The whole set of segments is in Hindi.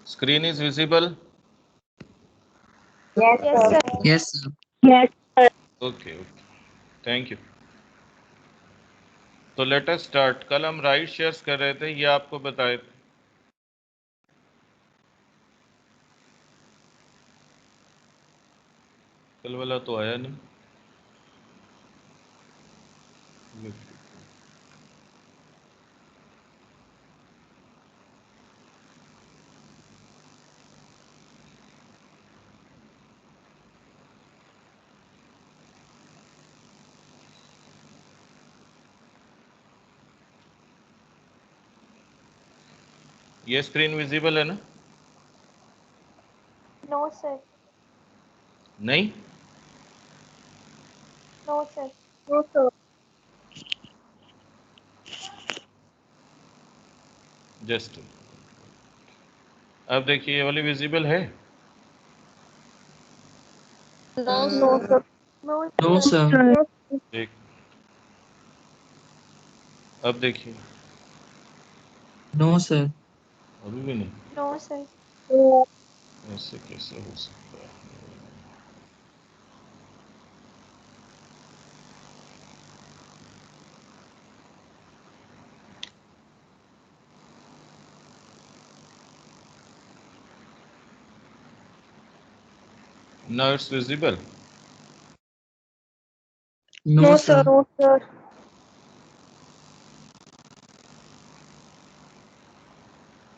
Screen is visible? Yes, sir. Yes, sir. Yes, sir. Okay, thank you. तो लेट अस स्टार्ट। कल हम राइट शेयर्स कर रहे थे, ये आपको बताए थे। कल वाला तो आया नहीं। ये स्क्रीन विजिबल है ना? No, sir. नहीं? No, sir. No, sir. Just अब देखिए, ये वाली विजिबल है? No, sir. No, No, sir. sir. देख, अब देखिए, No, sir. अभी भी नहीं। No, sir. No. ऐसे कैसे हो सकता है? Now it's visible. No, sir. No, sir.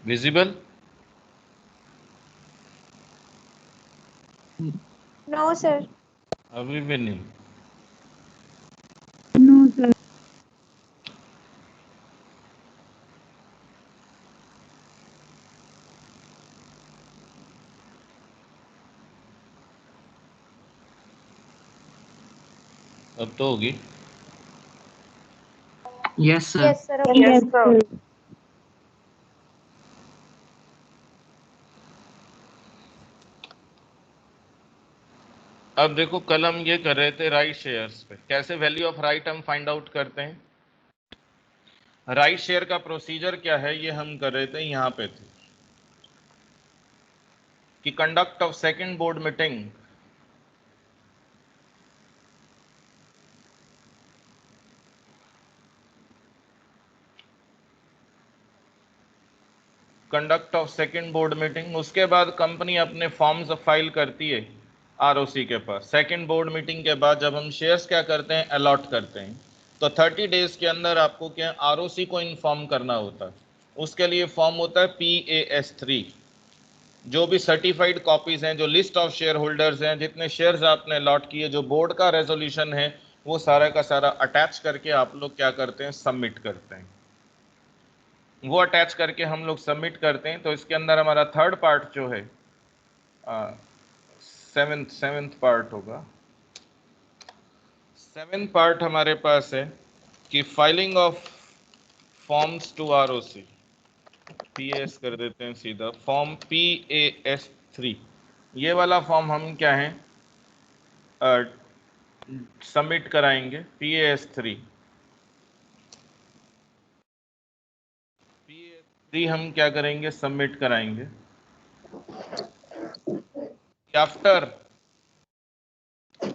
Visible? No, sir. अभी भी नहीं। No, sir. अब तो होगी। Yes, sir. Yes, sir. Yes, sir. अब देखो, कल हम ये कर रहे थे राइट शेयर्स पे, कैसे वैल्यू ऑफ राइट हम फाइंड आउट करते हैं। राइट शेयर का प्रोसीजर क्या है, ये हम कर रहे थे। यहां पे थे कि conduct of second board meeting, conduct of second board meeting, उसके बाद कंपनी अपने फॉर्म्स फाइल करती है आरओसी के पास। सेकंड बोर्ड मीटिंग के बाद जब हम शेयर्स क्या करते हैं, अलॉट करते हैं, तो 30 डेज के अंदर आपको क्या आरओसी को इन्फॉर्म करना होता है। उसके लिए फॉर्म होता है PAS3। जो भी सर्टिफाइड कॉपीज हैं, जो लिस्ट ऑफ शेयर होल्डर्स हैं, जितने शेयर्स आपने अलॉट किए, जो बोर्ड का रेजोल्यूशन है, वो सारा का सारा अटैच करके आप लोग क्या करते हैं, सबमिट करते हैं। वो अटैच करके हम लोग सबमिट करते हैं। तो इसके अंदर हमारा थर्ड पार्ट जो है, सेवेंथ पार्ट होगा। सेवेंथ पार्ट हमारे पास है कि filing of forms to ROC. PAS कर देते हैं सीधा, फॉर्म PAS3। ये वाला फॉर्म हम क्या है, सबमिट कराएंगे। PAS3 हम क्या करेंगे, सबमिट कराएंगे। After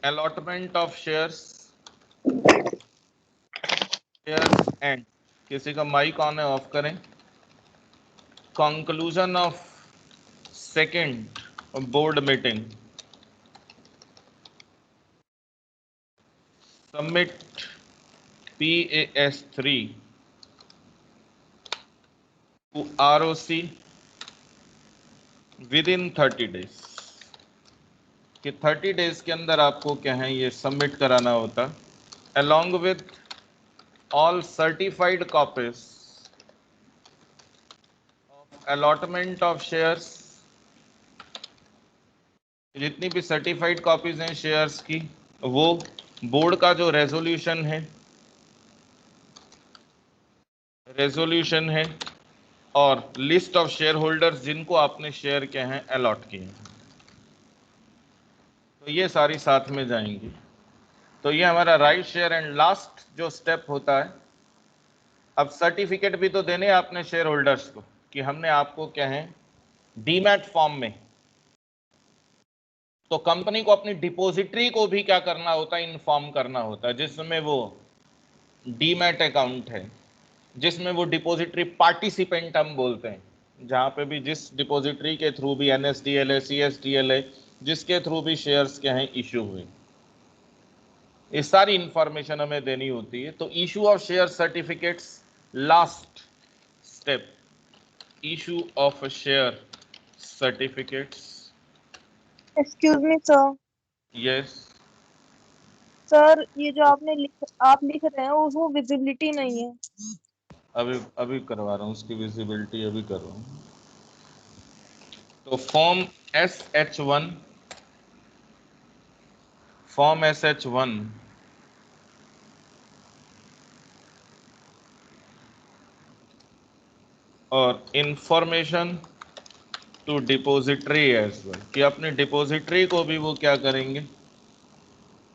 allotment of shares and, किसी का माइक ऑन है, ऑफ करें। Conclusion of second board meeting, submit PAS3 to ROC with in 30 days. कि 30 डेज के अंदर आपको क्या है, ये सबमिट कराना होता, along with all certified copies of allotment of shares। जितनी भी सर्टिफाइड कॉपीज हैं शेयर्स की, वो बोर्ड का जो रेजोल्यूशन है और लिस्ट ऑफ शेयर होल्डर्स जिनको आपने शेयर क्या हैं, अलॉट किए हैं, तो ये सारी साथ में जाएंगी। तो ये हमारा राइट शेयर एंड लास्ट जो स्टेप होता है। अब सर्टिफिकेट भी तो देने आपने शेयर होल्डर्स को कि हमने आपको क्या है, डीमैट फॉर्म में, तो कंपनी को अपनी डिपॉजिटरी को भी क्या करना होता है, इन्फॉर्म करना होता है, जिसमें वो डीमैट अकाउंट है, जिसमें वो डिपॉजिटरी पार्टिसिपेंट हम बोलते हैं, जहां पे भी जिस डिपॉजिटरी के थ्रू भी NSDL है, CSDL है, जिसके थ्रू भी शेयर्स के हैं इश्यू हुए, ये सारी इंफॉर्मेशन हमें देनी होती है। तो issue of share certificates, last step, issue of share certificates. Excuse me sir. Yes, sir ये जो आप लिख रहे हैं उसमें विजिबिलिटी नहीं है। अभी करवा रहा हूँ उसकी विजिबिलिटी, अभी कर रहा हूँ। तो फॉर्म SH1, फॉर्म SH1 और information to depository as well, कि अपनी डिपॉजिटरी को भी वो क्या करेंगे,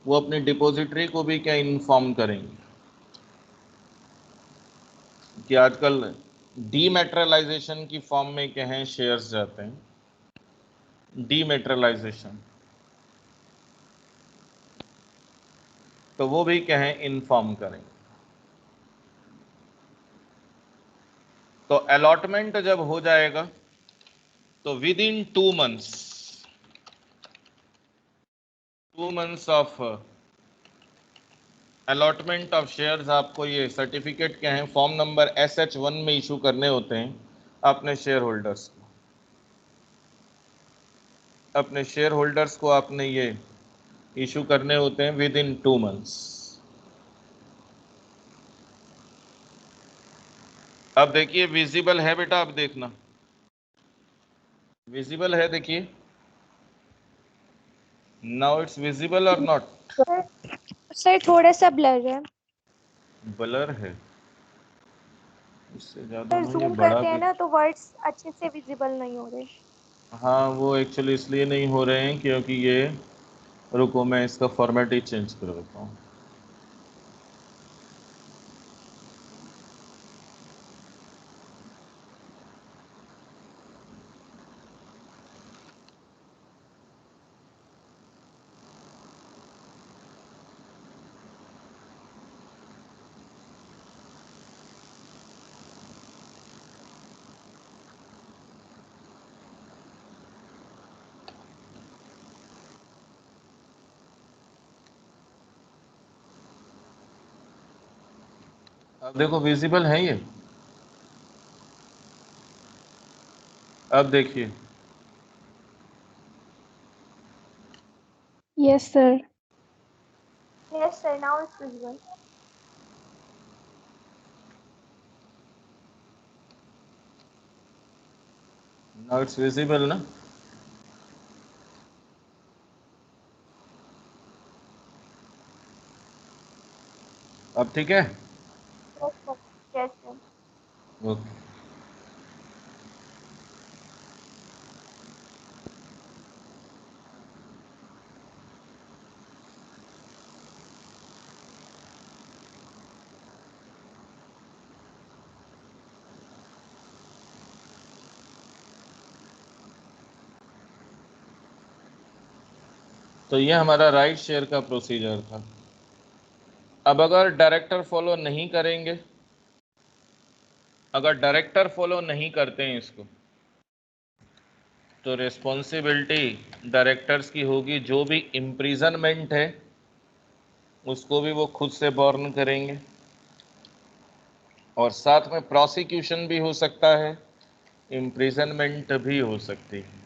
वो अपनी डिपॉजिटरी को भी क्या इन्फॉर्म करेंगे कि आजकल डीमेटेरियलाइजेशन की फॉर्म में क्या है, शेयर्स जाते हैं, डीमेटेरियलाइजेशन, तो वो भी क्या है, इन्फॉर्म करेंगे। तो अलॉटमेंट जब हो जाएगा तो with in 2 months of allotment of shares आपको ये सर्टिफिकेट क्या है, फॉर्म नंबर SH1 में इशू करने होते हैं अपने शेयर होल्डर्स को, अपने शेयर होल्डर्स को आपने ये इशू करने होते हैं विद इन 2 months। अब देखिए विजिबल है बेटा, अब देखना विजिबल है, देखिए नाउ इट्स विजिबल और नॉट, सर थोड़ा सा ब्लर है। ब्लर है, इससे ज्यादा सर ना ये जूम बड़ा करते हैं भी, ना तो वर्ड्स अच्छे से विजिबल नहीं हो रहे। हाँ वो एक्चुअली इसलिए नहीं हो रहे हैं क्योंकि ये, रुको मैं इसका फॉर्मेट ही चेंज कर देता हूँ। अब देखो विजिबल है ये, अब देखिए yes sir. Yes sir, now it's visible. Now it's visible ना, अब ठीक है। Yes sir. Yes sir. Okay, तो ये हमारा राइट शेयर का प्रोसीजर था। अब अगर डायरेक्टर फॉलो नहीं करेंगे, अगर डायरेक्टर फॉलो नहीं करते हैं इसको, तो रिस्पॉन्सिबिलिटी डायरेक्टर्स की होगी, जो भी इम्प्रिजनमेंट है उसको भी वो खुद से बॉर्न करेंगे, और साथ में प्रोसिक्यूशन भी हो सकता है, इम्प्रिजनमेंट भी हो सकती है।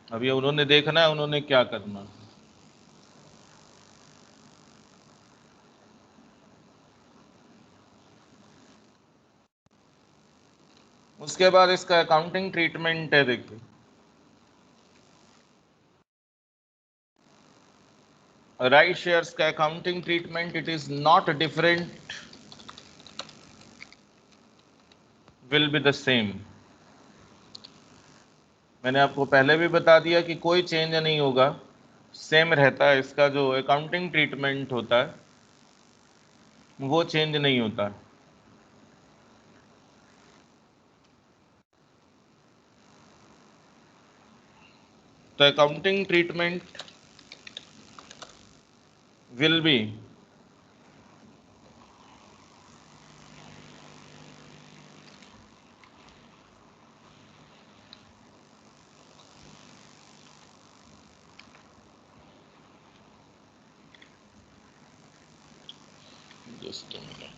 अब ये उन्होंने देखना है उन्होंने क्या करना है। उसके बाद इसका अकाउंटिंग ट्रीटमेंट है, देखिए राइट शेयर्स का accounting treatment, it is not different, will be the same. मैंने आपको पहले भी बता दिया कि कोई चेंज नहीं होगा, सेम रहता है, इसका जो अकाउंटिंग ट्रीटमेंट होता है वो चेंज नहीं होता है। तो accounting treatment will be just a minute.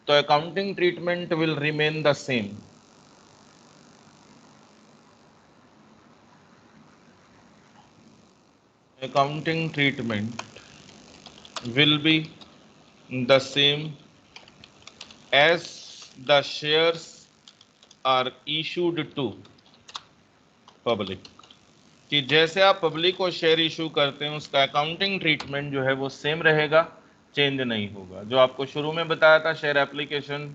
तो accounting treatment will remain the same. Accounting treatment will be the same as the shares are issued to public. कि जैसे आप पब्लिक को शेयर इशू करते हैं उसका अकाउंटिंग ट्रीटमेंट जो है वो सेम रहेगा, चेंज नहीं होगा। जो आपको शुरू में बताया था, शेयर एप्लीकेशन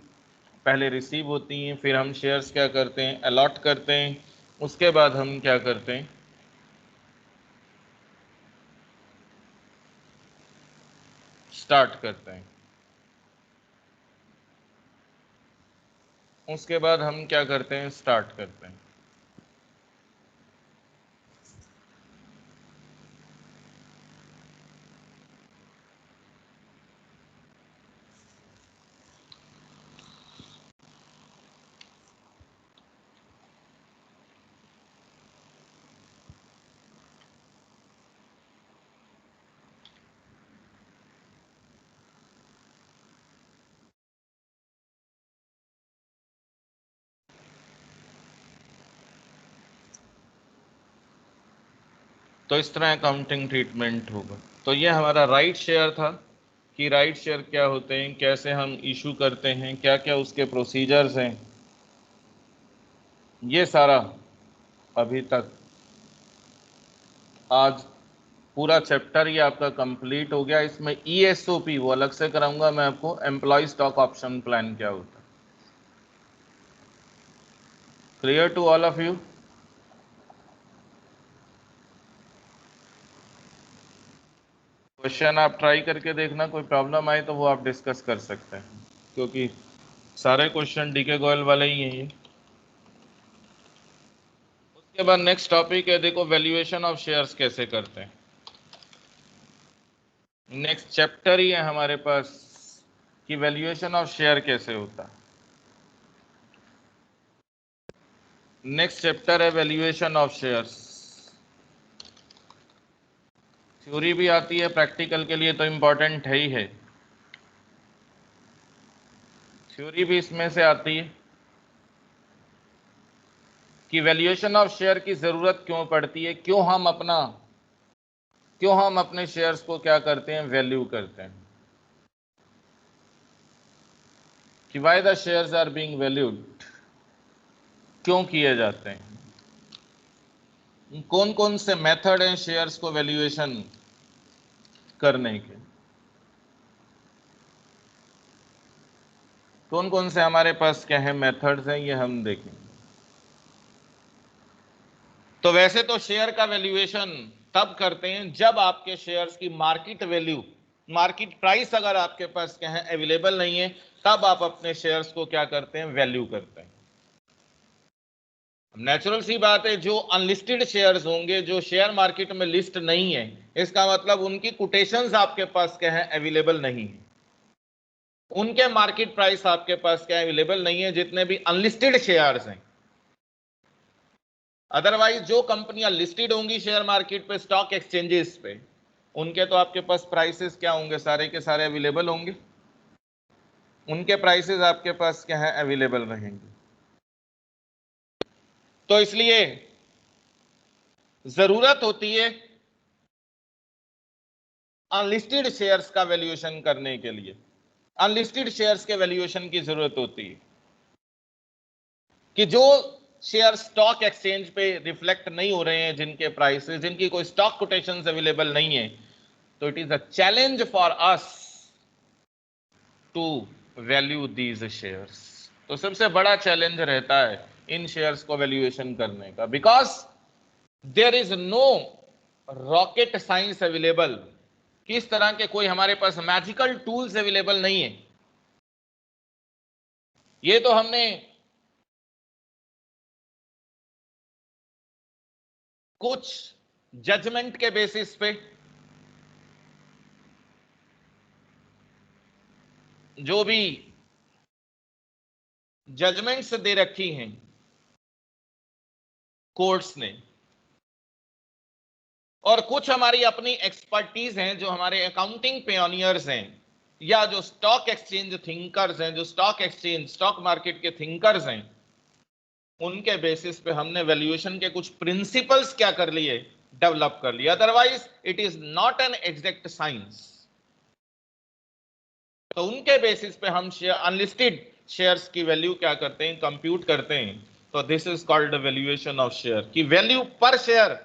पहले रिसीव होती हैं, फिर हम शेयर्स क्या करते हैं, अलॉट करते हैं, उसके बाद हम क्या करते हैं, स्टार्ट करते हैं। उसके बाद हम क्या करते हैं, स्टार्ट करते हैं। तो इस तरह अकाउंटिंग ट्रीटमेंट होगा। तो ये हमारा राइट शेयर था कि राइट शेयर क्या होते हैं, कैसे हम इशू करते हैं, क्या क्या उसके प्रोसीजर्स हैं, ये सारा अभी तक आज पूरा चैप्टर ये आपका कंप्लीट हो गया। इसमें ESOP वो अलग से कराऊंगा मैं आपको, एम्प्लॉय स्टॉक ऑप्शन प्लान क्या होता है। Clear to all of you? Question आप ट्राई करके देखना, कोई प्रॉब्लम आए तो वो आप डिस्कस कर सकते हैं, क्योंकि सारे क्वेश्चन DK गोयल वाले ही हैं। उसके बाद नेक्स्ट टॉपिक है, देखो वैल्यूएशन ऑफ शेयर्स कैसे करते हैं। नेक्स्ट चैप्टर ही है हमारे पास कि वैल्यूएशन ऑफ शेयर कैसे होता है। नेक्स्ट चैप्टर है वैल्यूएशन ऑफ शेयर्स। थ्योरी भी आती है, प्रैक्टिकल के लिए तो इम्पोर्टेंट है ही है। थ्योरी भी इसमें से आती है कि वैल्यूएशन ऑफ शेयर की जरूरत क्यों पड़ती है, क्यों हम अपने शेयर्स को क्या करते हैं, वैल्यू करते हैं, कि why the shares are being valued, क्यों किए जाते हैं, कौन कौन से मेथड हैं शेयर्स को वैल्यूएशन करने के, कौन कौन से हमारे पास क्या है मेथड्स हैं, ये हम देखेंगे। तो वैसे तो शेयर का वैल्यूएशन तब करते हैं जब आपके शेयर्स की मार्केट वैल्यू, मार्केट प्राइस अगर आपके पास क्या है अवेलेबल नहीं है, तब आप अपने शेयर्स को क्या करते हैं, वैल्यू करते हैं। नेचुरल सी बात है, जो अनलिस्टेड शेयर्स होंगे, जो शेयर मार्केट में लिस्ट नहीं है, इसका मतलब उनकी कोटेशंस आपके पास क्या है अवेलेबल नहीं है, उनके मार्केट प्राइस आपके पास क्या अवेलेबल नहीं है, जितने भी अनलिस्टेड शेयर्स हैं। अदरवाइज जो कंपनियां लिस्टेड होंगी शेयर मार्केट पे, स्टॉक एक्सचेंजेस पे, उनके तो आपके पास प्राइसेस क्या होंगे, सारे के सारे अवेलेबल होंगे, उनके प्राइसेस आपके पास क्या है अवेलेबल रहेंगे। तो इसलिए जरूरत होती है अनलिस्टेड शेयर्स का वैल्यूएशन करने के लिए, अनलिस्टेड शेयर्स के वैल्यूएशन की जरूरत होती है कि जो शेयर स्टॉक एक्सचेंज पे रिफ्लेक्ट नहीं हो रहे हैं, जिनके प्राइसेस, जिनकी कोई स्टॉक कोटेशंस अवेलेबल नहीं है, तो it is a challenge for us to value these shares. तो सबसे बड़ा चैलेंज रहता है इन शेयर्स को वैल्यूएशन करने का, because there is no rocket science available, किस तरह के कोई हमारे पास मैजिकल टूल्स अवेलेबल नहीं है। ये तो हमने कुछ जजमेंट के बेसिस पे जो भी जजमेंट्स दे रखी हैं कोर्ट्स ने, और कुछ हमारी अपनी एक्सपर्टीज हैं, जो हमारे अकाउंटिंग पियोनियर्स हैं या जो स्टॉक एक्सचेंज थिंकर्स हैं, जो स्टॉक एक्सचेंज स्टॉक मार्केट के थिंकर्स हैं, उनके बेसिस पे हमने वैल्यूएशन के कुछ प्रिंसिपल्स क्या कर लिए, डेवलप कर लिए। Otherwise it is not an exact science. तो उनके बेसिस पे हम अनलिस्टेड शेयर्स की वैल्यू क्या करते हैं, कंप्यूट करते हैं। तो this is called valuation of share, की वैल्यू पर शेयर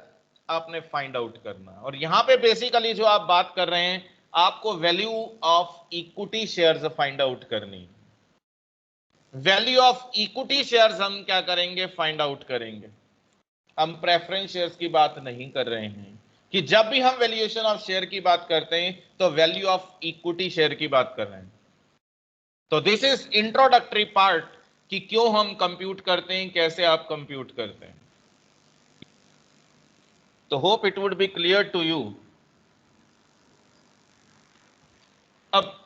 आपने फाइंड आउट करना। और यहां पे बेसिकली जो आप बात कर रहे हैं, आपको value of equity shares find out करनी। वैल्यू ऑफ इक्विटी शेयर्स हम क्या करेंगे, फाइंड आउट करेंगे। हम प्रेफरेंस शेयर्स की बात नहीं कर रहे हैं, कि जब भी हम वैल्यूएशन ऑफ शेयर की बात करते हैं तो वैल्यू ऑफ इक्विटी शेयर की बात कर रहे हैं। तो दिस इज इंट्रोडक्टरी पार्ट, कि क्यों हम कंप्यूट करते हैं, कैसे आप कंप्यूट करते हैं। तो hope it would be clear to you. अब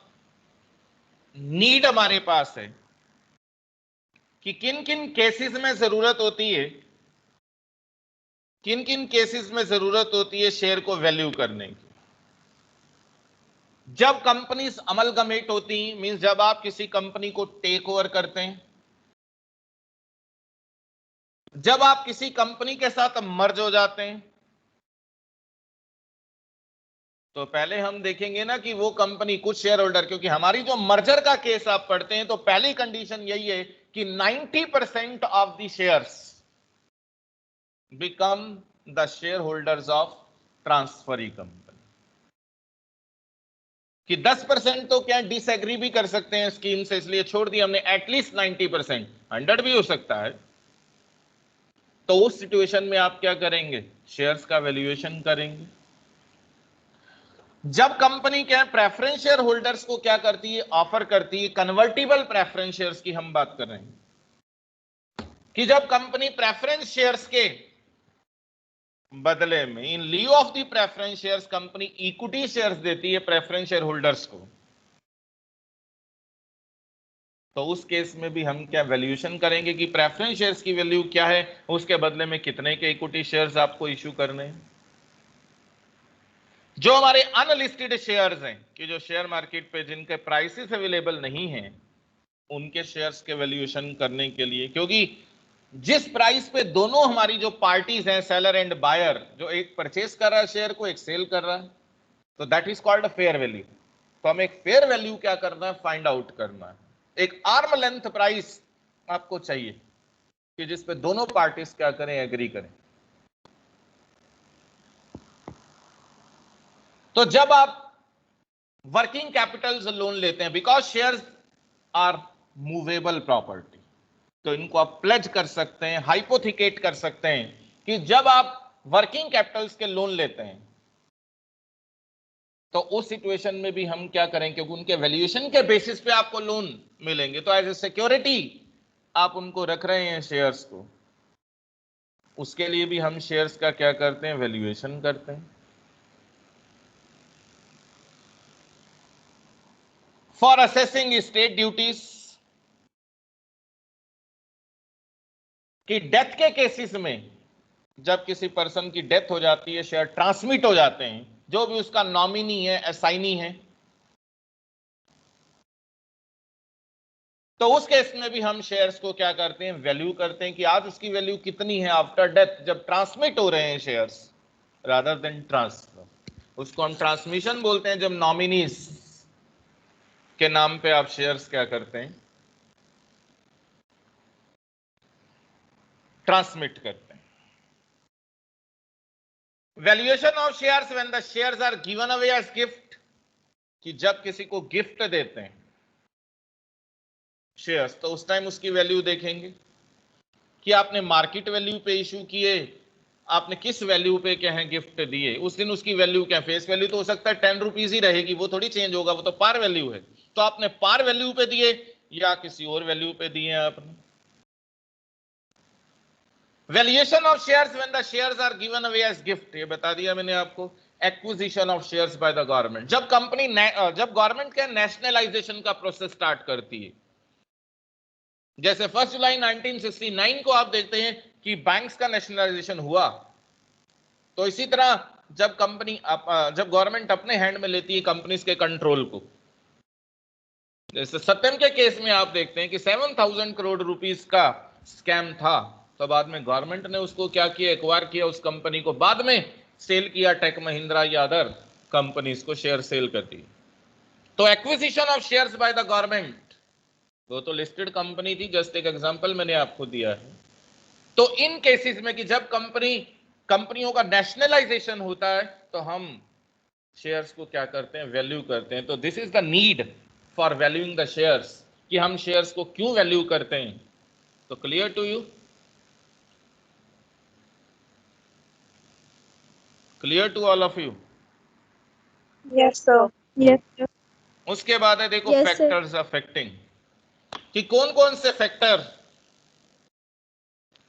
नीड हमारे पास है कि किन किन केसेस में जरूरत होती है, किन किन केसेस में जरूरत होती है शेयर को वैल्यू करने की। जब कंपनीज अमलगमेट होती हैं, मींस जब आप किसी कंपनी को टेक ओवर करते हैं, जब आप किसी कंपनी के साथ मर्ज हो जाते हैं, तो पहले हम देखेंगे ना कि वो कंपनी, कुछ शेयर होल्डर, क्योंकि हमारी जो मर्जर का केस आप पढ़ते हैं तो पहली कंडीशन यही है कि 90% of the shares become the share holders of transferee company. कि 10% तो क्या डिसएग्री भी कर सकते हैं स्कीम से, इसलिए छोड़ दिया हमने। एटलीस्ट 90%, 100 भी हो सकता है। तो उस सिचुएशन में आप क्या करेंगे, शेयर्स का वैल्यूएशन करेंगे। जब कंपनी क्या है, प्रेफरेंस शेयर होल्डर्स को क्या करती है, ऑफर करती है कन्वर्टिबल प्रेफरेंस शेयर्स की हम बात कर रहे हैं, कि जब कंपनी प्रेफरेंस शेयर्स के बदले में, in lieu of the preference shares, company equity shares देती है प्रेफरेंस शेयर होल्डर्स को, तो उस केस में भी हम क्या वैल्यूएशन करेंगे कि प्रेफरेंस शेयर्स की वैल्यू क्या है, उसके बदले में कितने के इक्विटी शेयर्स आपको इश्यू करने हैं। जो हमारे अनलिस्टेड शेयर्स हैं, कि जो शेयर मार्केट पे जिनके प्राइसेस अवेलेबल नहीं हैं, उनके शेयर्स के वैल्यूएशन करने के लिए, क्योंकि जिस प्राइस पे दोनों हमारी जो पार्टीज हैं, सेलर एंड बायर, जो एक परचेस कर रहा है शेयर को, एक सेल कर रहा है, तो that is called fair value. तो हमें एक फेयर वैल्यू क्या करना है, फाइंड आउट करना है। एक आर्म लेंथ प्राइस आपको चाहिए कि जिस पे दोनों पार्टीज क्या करें, एग्री करें। तो जब आप वर्किंग कैपिटल लोन लेते हैं, because shares are movable property, तो इनको आप प्लेज कर सकते हैं, हाइपोथिकेट कर सकते हैं, कि जब आप वर्किंग कैपिटल्स के लोन लेते हैं तो उस सिचुएशन में भी हम क्या करें, क्योंकि उनके वैल्यूएशन के बेसिस पे आपको लोन मिलेंगे, तो एज ए सिक्योरिटी आप उनको रख रहे हैं शेयर्स को, उसके लिए भी हम शेयर्स का क्या करते हैं, वैल्यूएशन करते हैं। फॉर असेसिंग स्टेट ड्यूटीज, कि डेथ के केसेस में, जब किसी पर्सन की डेथ हो जाती है, शेयर ट्रांसमिट हो जाते हैं, जो भी उसका नॉमिनी है, असाइनी है, तो उस केस में भी हम शेयर्स को क्या करते हैं, वैल्यू करते हैं, कि आज उसकी वैल्यू कितनी है आफ्टर डेथ, जब ट्रांसमिट हो रहे हैं शेयर्स, रादर देन ट्रांसफर। उसको हम ट्रांसमिशन बोलते हैं, जब नॉमिनीज के नाम पे आप शेयर्स क्या करते हैं, ट्रांसमिट करते हैं। Valuation of shares when the shares are given away as gift, कि जब किसी को गिफ्ट देते हैं शेयर्स, तो उस टाइम उसकी वैल्यू देखेंगे कि आपने मार्केट वैल्यू पे इशू किए आपने किस वैल्यू पे क्या है गिफ्ट दिए, उस दिन उसकी वैल्यू क्या, फेस वैल्यू तो हो सकता है 10 रुपीज ही रहेगी, वो थोड़ी चेंज होगा, वो तो पार वैल्यू है। तो आपने पार वैल्यू पे दिए या किसी और वैल्यू पे दिए आपने। Valuation of shares when the shares are given away as gift, ये बता दिया मैंने आपको। Acquisition of shares by the government, जब कंपनी जब गवर्नमेंट क्या नेशनलाइजेशन का प्रोसेस स्टार्ट करती है, जैसे 1 जुलाई 1969 को आप देखते हैं कि बैंक्स का नेशनलाइजेशन हुआ, तो इसी तरह जब जब गवर्नमेंट अपने हैंड में लेती है कंपनीज के कंट्रोल को, जैसे सत्यम के केस में आप देखते हैं कि 7,000 करोड़ रुपीस का स्कैम था, तो बाद में गवर्नमेंट ने उसको क्या किया, एक्वायर किया उस कंपनी को, बाद में सेल किया टेक महिंद्रा या अदर कंपनीज को, शेयर सेल कर दी। तो acquisition of shares by the government, वो तो लिस्टेड कंपनी थी, जस्ट एक एग्जांपल मैंने आपको दिया है। तो इन केसेस में कि जब कंपनियों का नेशनलाइजेशन होता है, तो हम शेयर्स को क्या करते हैं, वैल्यू करते हैं। तो this is the need for valuing the shares, कि हम शेयर्स को क्यों वैल्यू करते हैं। तो clear to you, clear to all of you? Yes sir. Yes sir. उसके बाद है देखो Yes, sir. फैक्टर्स अफेक्टिंग, कि कौन कौन से फैक्टर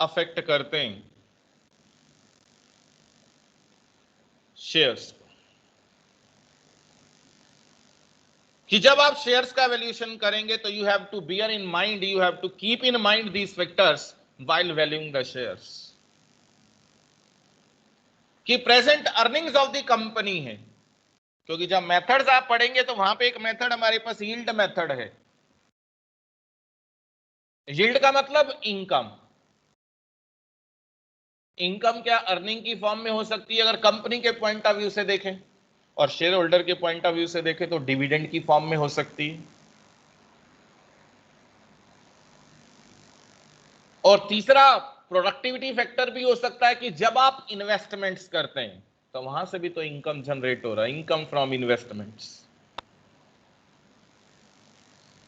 अफेक्ट करते हैं शेयर्स, कि जब आप शेयर्स का वैल्यूएशन करेंगे तो you have to bear in mind, you have to keep in mind these factors while valuing the shares, कि present earnings of the company है, क्योंकि जब मेथड्स आप पढ़ेंगे तो वहां पे एक मेथड हमारे पास यील्ड मेथड है। यील्ड का मतलब इनकम, इनकम क्या अर्निंग की फॉर्म में हो सकती है अगर कंपनी के पॉइंट ऑफ व्यू से देखें, और शेयर होल्डर के पॉइंट ऑफ व्यू से देखें तो डिविडेंड की फॉर्म में हो सकती है। और तीसरा प्रोडक्टिविटी फैक्टर भी हो सकता है, कि जब आप इन्वेस्टमेंट्स करते हैं तो वहां से भी तो इनकम जनरेट हो रहा है, इनकम फ्रॉम इन्वेस्टमेंट्स।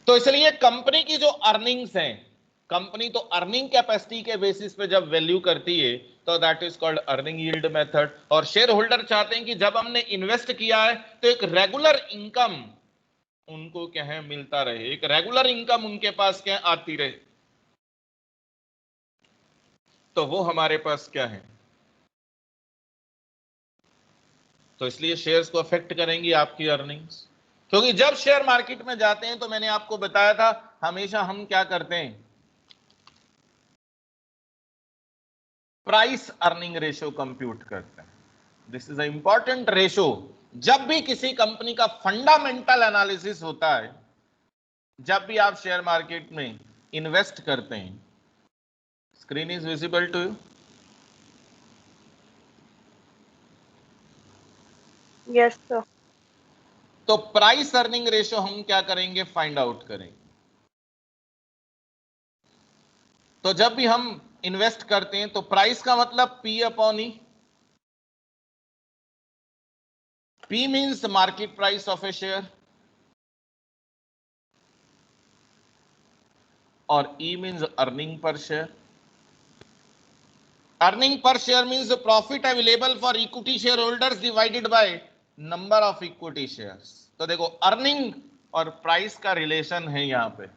तो इसलिए कंपनी की जो अर्निंग्स हैं, कंपनी तो अर्निंग कैपेसिटी के बेसिस पे जब वैल्यू करती है, तो that is called earning yield method. और शेयर होल्डर चाहते हैं कि जब हमने इन्वेस्ट किया है तो एक रेगुलर इनकम उनको क्या है मिलता रहे, एक रेगुलर इनकम उनके पास क्या आती रहे, तो वो हमारे पास क्या है, तो इसलिए शेयर्स को अफेक्ट करेंगी आपकी अर्निंग्स। क्योंकि जब शेयर मार्केट में जाते हैं तो मैंने आपको बताया था, हमेशा हम क्या करते हैं, प्राइस अर्निंग रेशियो कंप्यूट करते हैं। This is a important ratio. जब भी किसी कंपनी का फंडामेंटल एनालिसिस होता है, जब भी आप शेयर मार्केट में इन्वेस्ट करते हैं, screen is visible to you? Yes sir. तो प्राइस अर्निंग रेशियो हम क्या करेंगे, फाइंड आउट करेंगे। तो जब भी हम इन्वेस्ट करते हैं तो प्राइस का मतलब P upon E, P means market price of A share और E means earning per share. Earning per share means profit available for equity share holders divided by number of equity shares. तो देखो अर्निंग और प्राइस का रिलेशन है यहां पे,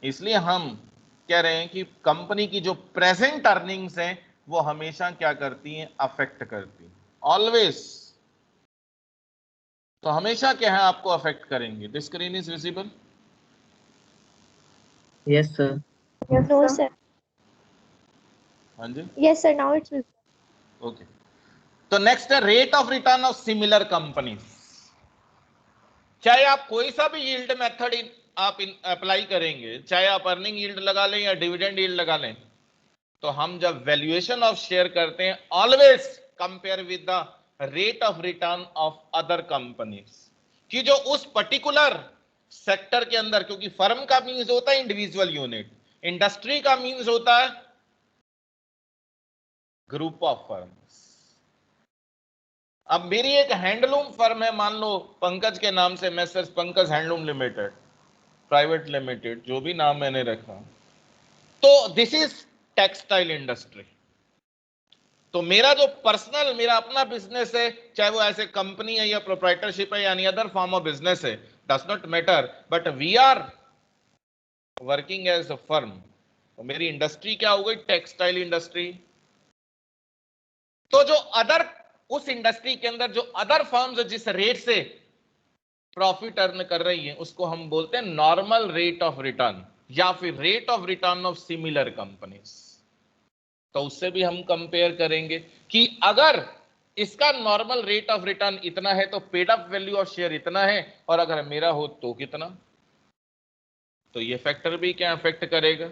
इसलिए हम कह रहे हैं कि कंपनी की जो प्रेजेंट अर्निंग्स हैं वो हमेशा क्या करती हैं, अफेक्ट करती हैं, ऑलवेज। तो हमेशा क्या है आपको अफेक्ट करेंगे। This screen is visible? Yes, sir. No sir. हाँ जी, yes sir, now it's okay. तो नेक्स्ट है rate of return of similar companies. चाहे आप कोई सा भी यील्ड मेथड आप अप्लाई करेंगे, चाहे आप अर्निंग यील्ड लगा लें या डिविडेंड यील्ड लगा लें, तो हम जब वैल्यूएशन ऑफ शेयर करते हैं always compare with the rate of return of other companies, कि जो उस पर्टिकुलर सेक्टर के अंदर, क्योंकि फर्म का मीन्स होता है इंडिविजुअल यूनिट, इंडस्ट्री का मीन्स होता है ग्रुप ऑफ फर्म्स। अब मेरी एक हैंडलूम फर्म है, मान लो पंकज के नाम से, Messrs Pankaj handloom limited private limited, जो भी नाम मैंने रखा, तो दिस इज टेक्सटाइल इंडस्ट्री। तो मेरा जो पर्सनल, मेरा अपना बिजनेस है, चाहे वो ऐसे कंपनी है या प्रोप्राइटरशिप है या any other form of business है, does not matter, but we are working as a firm. तो मेरी इंडस्ट्री क्या हो गई? Textile industry. तो जो अदर, उस इंडस्ट्री के अंदर जो अदर फर्म्स जिस रेट से प्रॉफिट अर्न कर रही है उसको हम बोलते हैं नॉर्मल रेट ऑफ रिटर्न, या फिर rate of return of similar companies. तो उससे भी हम कंपेयर करेंगे कि अगर इसका नॉर्मल रेट ऑफ रिटर्न इतना है तो paid up value of share इतना है, और अगर मेरा हो तो कितना। तो ये फैक्टर भी क्या अफेक्ट करेगा?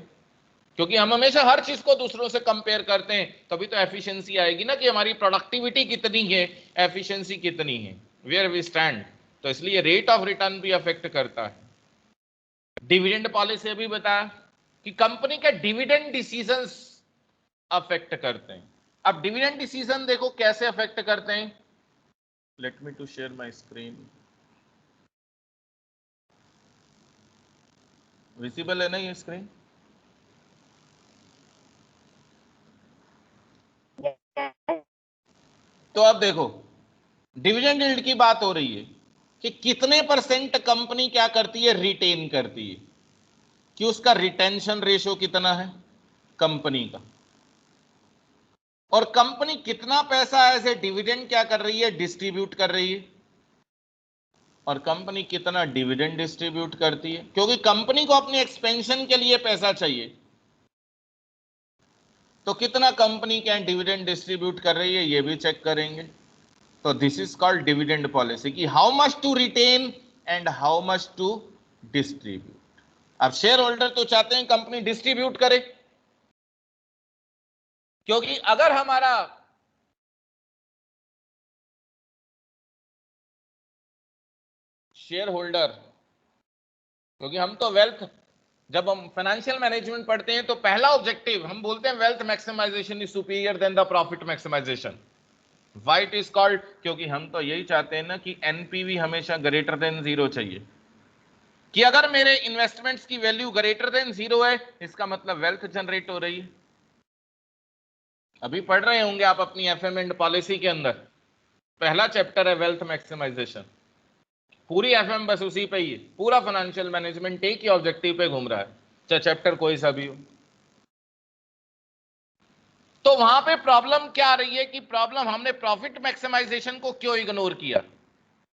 क्योंकि हम हमेशा हर चीज को दूसरों से कंपेयर करते हैं, तभी तो एफिशिएंसी आएगी ना, कि हमारी प्रोडक्टिविटी कितनी है, एफिशिएंसी कितनी है, वेयर वी स्टैंड। तो इसलिए रेट ऑफ रिटर्न भी अफेक्ट करता है। डिविडेंड पॉलिसी भी बताया कि कंपनी के डिविडेंड डिसीजंस अफेक्ट करते हैं। अब डिविडेंड डिसीजन देखो कैसे अफेक्ट करते हैं। Let me to share my screen. Visible है ना ये स्क्रीन? तो अब देखो, डिविडेंड यील्ड की बात हो रही है कि कितने परसेंट कंपनी क्या करती है, रिटेन करती है, कि उसका रिटेंशन रेशियो कितना है कंपनी का, और कंपनी कितना पैसा एज ए डिविडेंड क्या कर रही है, डिस्ट्रीब्यूट कर रही है, और कंपनी कितना डिविडेंड डिस्ट्रीब्यूट करती है। क्योंकि कंपनी को अपनी एक्सपेंशन के लिए पैसा चाहिए, तो कितना कंपनी क्या डिविडेंड डिस्ट्रीब्यूट कर रही है ये भी चेक करेंगे। तो this is called dividend policy, कि how much to retain and how much to distribute. अब शेयर होल्डर तो चाहते हैं कंपनी डिस्ट्रीब्यूट करे, क्योंकि अगर हमारा शेयर होल्डर, क्योंकि हम तो वेल्थ, जब हम फाइनेंशियल मैनेजमेंट पढ़ते हैं तो पहला ऑब्जेक्टिव हम बोलते हैं wealth maximization is superior than the profit maximization. Why it is called? क्योंकि हम तो यही चाहते हैं ना कि एनपीवी हमेशा ग्रेटर देन 0 चाहिए, कि अगर मेरे इन्वेस्टमेंट्स की वैल्यू ग्रेटर देन 0 है, इसका मतलब वेल्थ जनरेट हो रही है। अभी पढ़ रहे होंगे आप अपनी एफएम एंड पॉलिसी के अंदर, पहला चैप्टर है वेल्थ मैक्सिमाइजेशन। पूरी एफएम बस उसी पे ही है, पूरा फाइनेंशियल मैनेजमेंट एक ही ऑब्जेक्टिव पे घूम रहा है, चाहे चैप्टर कोई सा भी हो। तो वहां पे प्रॉब्लम क्या आ रही है कि प्रॉब्लम, हमने प्रॉफिट मैक्सिमाइजेशन को क्यों इग्नोर किया?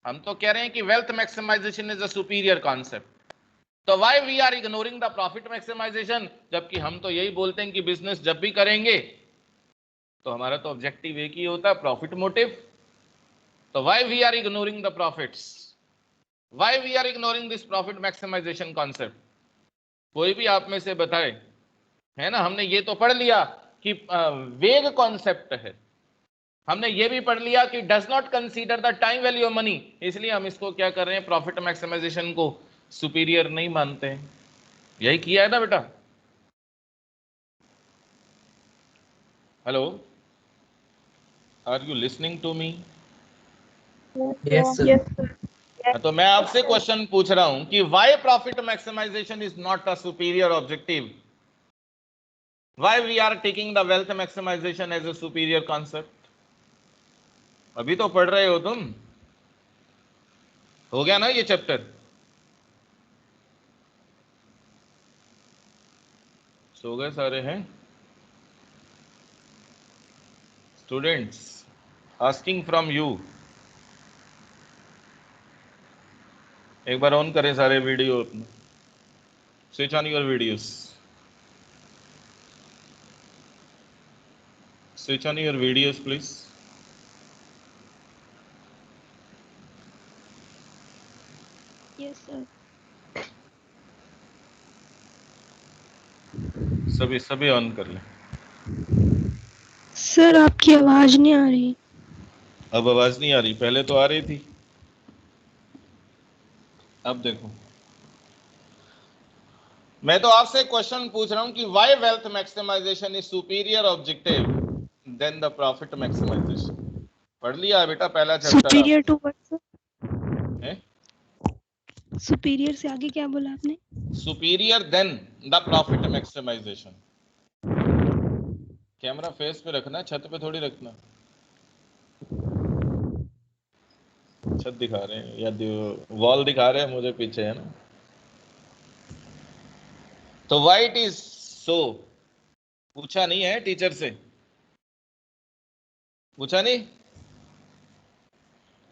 हम तो कह रहे हैं कि wealth maximization is a superior concept. तो why we are ignoring the profit maximization, जबकि हम तो यही बोलते हैं कि बिजनेस जब भी करेंगे तो हमारा तो ऑब्जेक्टिव एक ही होता है, प्रॉफिट मोटिव। तो why we are ignoring the profits, why we are ignoring this profit maximization concept? कोई भी आप में से बताए, है ना। हमने ये तो पढ़ लिया कि वेग कॉन्सेप्ट है, हमने ये भी पढ़ लिया कि does not consider the time value of money, इसलिए हम इसको क्या कर रहे हैं, प्रॉफिट मैक्सिमाइजेशन को सुपीरियर नहीं मानते हैं। यही किया है ना बेटा? Hello, are you listening to me? Yes, sir. Yes, sir. तो मैं आपसे क्वेश्चन पूछ रहा हूं कि why profit maximization is not a superior objective, why we are taking the wealth maximization as a superior concept? अभी तो पढ़ रहे हो तुम, हो गया ना ये चैप्टर? सो गए सारे हैं स्टूडेंट्स? Asking from you. एक बार ऑन करें सारे video, switch on your videos, switch on your videos please. Yes, sir. सभी सभी ऑन कर लें। सर आपकी आवाज नहीं आ रही। अब आवाज नहीं आ रही, पहले तो आ रही थी। अब देखो, मैं तो आपसे क्वेश्चन पूछ रहा हूं कि why wealth maximization is superior objective than the profit maximization. पढ़ लिया बेटा पहला चैप्टर सुपीरियर आप टू व्हाट सर? है? सुपीरियर से आगे क्या बोला आपने? Superior than the profit maximization. Camera face पे रखना, छत पे थोड़ी रखना। छत दिखा रहे हैं या वॉल दिखा रहे हैं मुझे पीछे, है ना। तो व्हाई इट इज सो, पूछा नहीं है टीचर से, पूछा नहीं।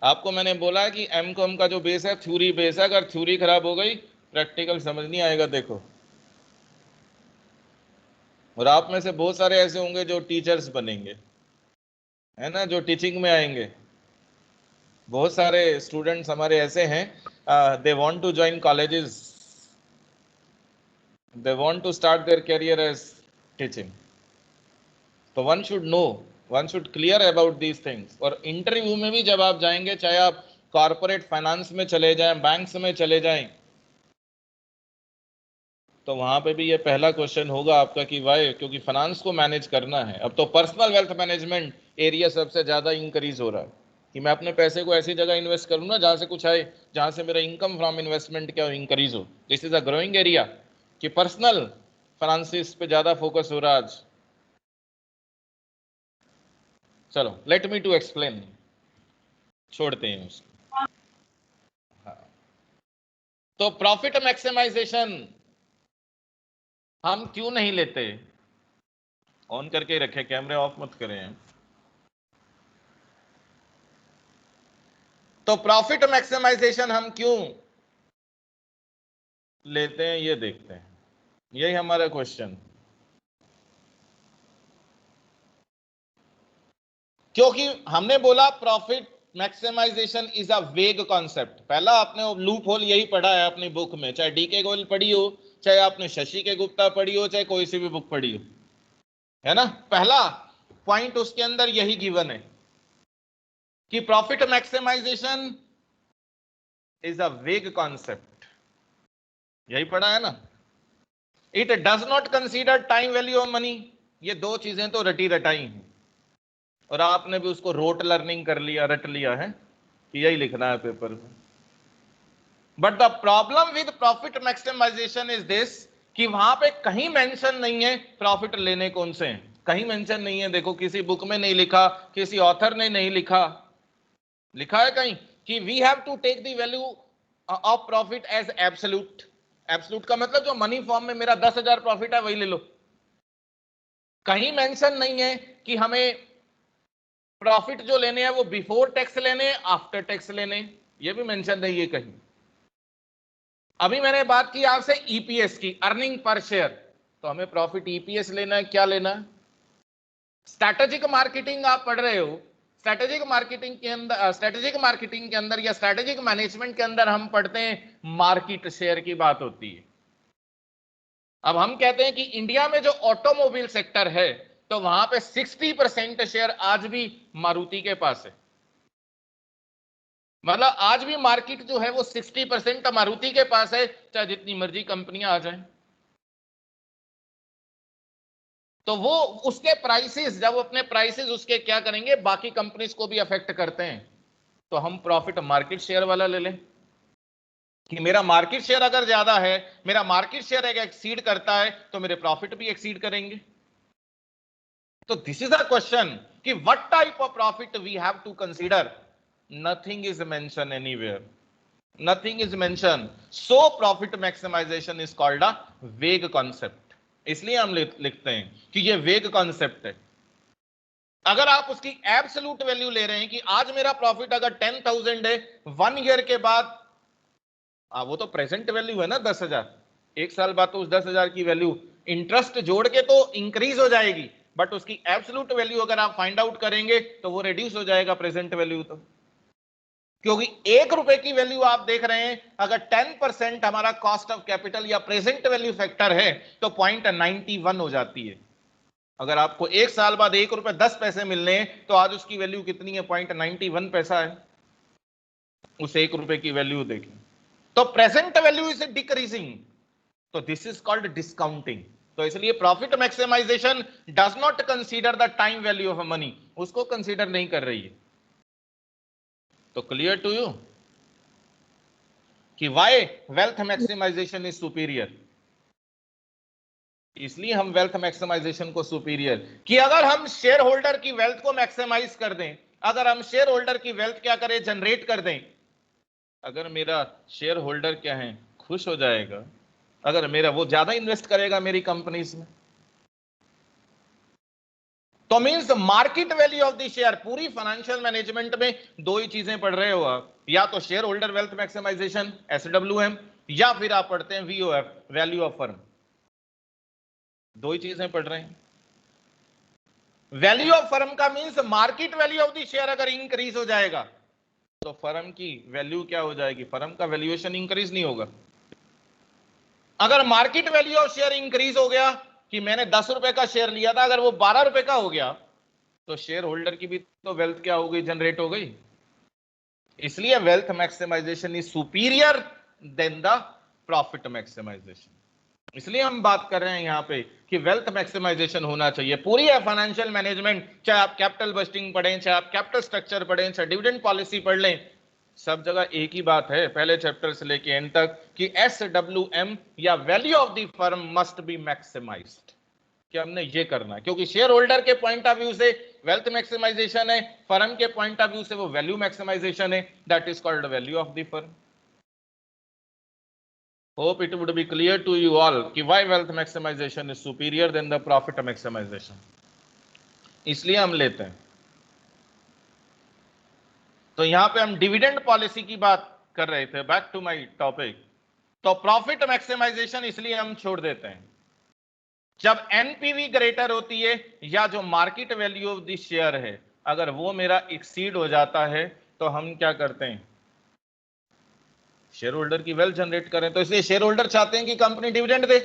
आपको मैंने बोला कि एमकॉम का जो बेस है थ्योरी बेस है, अगर थ्योरी खराब हो गई प्रैक्टिकल समझ नहीं आएगा। देखो, और आप में से बहुत सारे ऐसे होंगे जो टीचर्स बनेंगे, है ना, जो टीचिंग में आएंगे। बहुत सारे स्टूडेंट्स हमारे ऐसे हैं, they want to join colleges, they want to start their career as teaching. तो one should know, one should clear about these things. और इंटरव्यू में भी जब आप जाएंगे, चाहे आप कॉर्पोरेट फाइनेंस में चले जाएं, बैंक्स में चले जाएं, तो वहां पे भी ये पहला क्वेश्चन होगा आपका कि वाई, क्योंकि फाइनेंस को मैनेज करना है। अब तो पर्सनल वेल्थ मैनेजमेंट एरिया सबसे ज्यादा इंक्रीज हो रहा है कि मैं अपने पैसे को ऐसी जगह इन्वेस्ट करूँ ना जहां से कुछ आए, जहां से मेरा इनकम फ्रॉम इन्वेस्टमेंट क्या इंक्रीज हो। This is a growing area कि पर्सनल फाइनेंसिस पे ज्यादा फोकस हो रहा है आज। चलो लेट मी टू एक्सप्लेन, छोड़ते हैं उसको। हाँ। तो प्रॉफिट मैक्सिमाइजेशन हम क्यों नहीं लेते? ऑन करके ही रखे, कैमरे ऑफ मत करें। तो प्रॉफिट मैक्सिमाइजेशन हम क्यों लेते हैं, ये देखते हैं। यही हमारा क्वेश्चन। क्योंकि हमने बोला प्रॉफिट मैक्सिमाइजेशन इज अ वेग कॉन्सेप्ट। पहला आपने लूप होल यही पढ़ा है अपनी बुक में, चाहे डीके गोयल पढ़ी हो, चाहे आपने शशि के गुप्ता पढ़ी हो, चाहे कोई सी भी बुक पढ़ी हो, है ना। पहला पॉइंट उसके अंदर यही गिवन है कि प्रॉफिट मैक्सिमाइजेशन इज अ वेग कॉन्सेप्ट, यही पढ़ा है ना। It does not consider time value of money. ये दो चीजें तो रटी रटाई हैं, और आपने भी उसको रोट लर्निंग कर लिया, रट लिया है कि यही लिखना है पेपर में। But the problem with profit maximization is this कि वहां पे कहीं मेंशन नहीं है प्रॉफिट लेने कौन से हैं, कहीं मेंशन नहीं है। देखो, किसी बुक में नहीं लिखा, किसी ऑथर ने नहीं लिखा। लिखा है कहीं कि we have to take the value of profit as absolute. Absolute का मतलब जो मनी फॉर्म में मेरा 10,000 प्रॉफिट है वही ले लो। कहीं मेंशन नहीं है कि हमें प्रॉफिट जो लेने हैं वो बिफोर टैक्स लेने, आफ्टर टैक्स लेने, ये भी मेंशन नहीं है कहीं। अभी मैंने बात की आपसे ईपीएस की, अर्निंग पर शेयर, तो हमें प्रॉफिट ईपीएस लेना है, क्या लेना है? स्ट्रैटेजिक मार्केटिंग आप पढ़ रहे हो, स्ट्रैटेजिक मार्केटिंग के अंदर, स्ट्रैटेजिक मार्केटिंग के अंदर या स्ट्रैटेजिक मैनेजमेंट के अंदर हम पढ़ते हैं मार्केट शेयर की बात होती है। अब हम कहते हैं कि इंडिया में जो ऑटोमोबाइल सेक्टर है, तो वहां पे 60% शेयर आज भी मारुति के पास है। मतलब आज भी मार्केट जो है वो 60% मारुति के पास है, चाहे जितनी मर्जी कंपनियां आ जाएं। तो वो उसके प्राइसेस, जब अपने प्राइसेस उसके क्या करेंगे, बाकी कंपनीज को भी अफेक्ट करते हैं। तो हम प्रॉफिट मार्केट शेयर वाला ले लें कि मेरा मार्केट शेयर अगर ज्यादा है, मेरा मार्केट शेयर अगर एक्सीड करता है, तो मेरे प्रॉफिट भी एक्सीड करेंगे। तो दिस इज अ क्वेश्चन कि what type of profit we have to consider. Nothing is mention anywhere, nothing is mentioned, so profit maximization is called a vague concept। इसलिए हम लिखते हैं कि ये वेग कॉन्सेप्ट है। अगर आप उसकी एब्सोल्यूट वैल्यू ले रहे हैं कि आज मेरा प्रॉफिट अगर 10,000 है, 1 ईयर के बाद, वो तो प्रेजेंट वैल्यू है ना 10,000, एक साल बाद तो उस 10,000 की वैल्यू इंटरेस्ट जोड़ के तो इंक्रीज हो जाएगी, बट उसकी एब्सोल्यूट वैल्यू अगर आप फाइंड आउट करेंगे तो वो रिड्यूस हो जाएगा प्रेजेंट वैल्यू तो। क्योंकि 1 रुपए की वैल्यू आप देख रहे हैं, अगर 10% हमारा कॉस्ट ऑफ कैपिटल या प्रेजेंट वैल्यू फैक्टर है, तो 0.91 हो जाती है। अगर आपको 1 साल बाद 1 रुपए 10 पैसे मिलने हैं, तो आज उसकी वैल्यू कितनी है? 0.91 पैसा है उस 1 रुपए की वैल्यू देखें। तो प्रेजेंट वैल्यू इज डिक्रीजिंग, तो दिस इज कॉल्ड डिस्काउंटिंग। तो इसलिए profit maximization does not consider the time value of money, उसको कंसीडर नहीं कर रही है। तो क्लियर टू यू कि why wealth maximization is superior. इसलिए हम वेल्थ मैक्सिमाइजेशन को सुपीरियर, कि अगर हम शेयर होल्डर की वेल्थ को मैक्सिमाइज कर दें, अगर हम शेयर होल्डर की वेल्थ क्या करें, जनरेट कर दें, अगर मेरा शेयर होल्डर क्या है, खुश हो जाएगा, अगर मेरा वो ज्यादा इन्वेस्ट करेगा मेरी कंपनीज में, तो means market value of the share. पूरी फाइनेंशियल मैनेजमेंट में दो ही चीजें पढ़ रहे हो आप, या तो shareholder wealth maximization SWM, या फिर आप पढ़ते हैं VOF, वैल्यू ऑफ फर्म। दो ही चीजें पढ़ रहे हैं। वैल्यू ऑफ फर्म का means market value of the share अगर इंक्रीज हो जाएगा तो फर्म की वैल्यू क्या हो जाएगी, फर्म का वैल्यूएशन इंक्रीज नहीं होगा। अगर market value of share increase हो गया, कि मैंने 10 रुपए का शेयर लिया था, अगर वो 12 रुपए का हो गया, तो शेयर होल्डर की भी तो वेल्थ क्या हो गई, जनरेट हो गई। इसलिए wealth maximization is superior than the profit maximization. इसलिए हम बात कर रहे हैं यहां पे कि वेल्थ मैक्सिमाइजेशन होना चाहिए। पूरी है फाइनेंशियल मैनेजमेंट, चाहे आप कैपिटल बस्टिंग पढ़ें, चाहे आप कैपिटल स्ट्रक्चर पढ़ें, चाहे डिविडेंड पॉलिसी पढ़ लें, सब जगह एक ही बात है पहले चैप्टर से लेके एंड तक, कि SWM या value of the firm must be maximised, कि हमने ये करना है। क्योंकि शेयर होल्डर के पॉइंट ऑफ व्यू से वेल्थ मैक्सिमाइजेशन है, फर्म के पॉइंट ऑफ व्यू से वो वैल्यू मैक्सिमाइजेशन है, that is called value of the firm. Hope it would be clear to you all कि why wealth maximization is superior than the profit maximization। इसलिए हम लेते हैं। तो यहां पे हम डिविडेंड पॉलिसी की बात कर रहे थे, बैक टू माय टॉपिक। तो प्रॉफिट मैक्सिमाइजेशन इसलिए हम छोड़ देते हैं जब एनपीवी ग्रेटर होती है, या जो market value of the share है अगर वो मेरा एक्सीड हो जाता है, तो हम क्या करते हैं, शेयर होल्डर की वेल्थ जनरेट करें। तो इसलिए शेयर होल्डर चाहते हैं कि कंपनी डिविडेंड दे।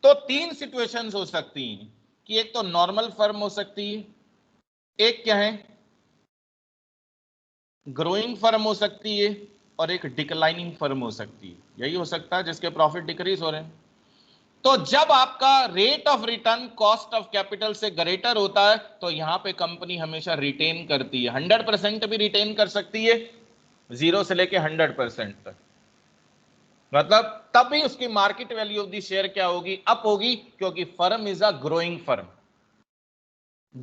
तो तीन सिचुएशंस हो सकती हैं, कि एक तो नॉर्मल फर्म हो सकती है, एक क्या है, ग्रोइंग फर्म हो सकती है, और एक डिक्लाइनिंग फर्म हो सकती है। यही हो सकता है जिसके प्रॉफिट डिक्रीज हो रहे हैं। तो जब आपका rate of return cost of capital से ग्रेटर होता है, तो यहां पे कंपनी हमेशा रिटेन करती है, 100% भी रिटेन कर सकती है, 0 से लेके 100% तक। मतलब तब भी उसकी market value of the share क्या होगी, अप होगी, क्योंकि firm is a growing firm.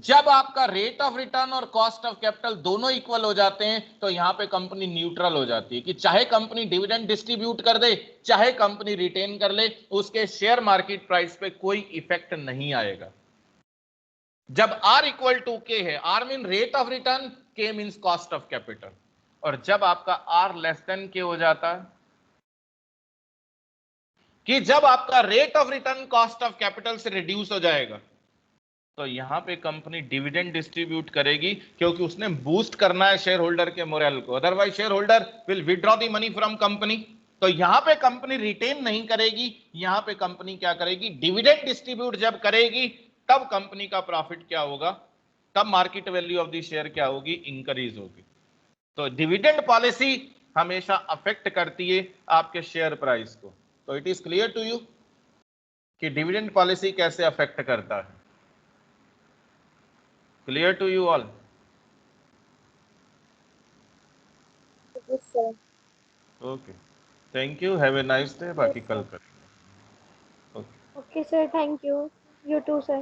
जब आपका रेट ऑफ रिटर्न और कॉस्ट ऑफ कैपिटल दोनों इक्वल हो जाते हैं, तो यहां पे कंपनी न्यूट्रल हो जाती है, कि चाहे कंपनी डिविडेंड डिस्ट्रीब्यूट कर दे, चाहे कंपनी रिटेन कर ले, उसके शेयर मार्केट प्राइस पे कोई इफेक्ट नहीं आएगा। जब R इक्वल टू K है, R mean rate of return, K means cost of capital, और जब आपका R लेस देन K हो जाता है, कि जब आपका rate of return cost of capital से रिड्यूस हो जाएगा, तो यहां पे कंपनी डिविडेंड डिस्ट्रीब्यूट करेगी, क्योंकि उसने बूस्ट करना है शेयर होल्डर के मोरल को। Otherwise share holder will withdraw the money from company. तो यहां पे कंपनी रिटेन नहीं करेगी, यहां पे कंपनी क्या करेगी, डिविडेंड डिस्ट्रीब्यूट जब करेगी, तब कंपनी का प्रॉफिट क्या होगा, तब market value of the share क्या होगी, इंक्रीज होगी। तो डिविडेंड पॉलिसी हमेशा अफेक्ट करती है आपके शेयर प्राइस को। तो it is clear to you कि डिविडेंड पॉलिसी कैसे अफेक्ट करता है। Clear to you all? Yes, sir. Okay. Thank you. Have a nice day. Yes, बाकी sir. कल करेंगे। Okay. Okay, sir. Thank you. You too, sir.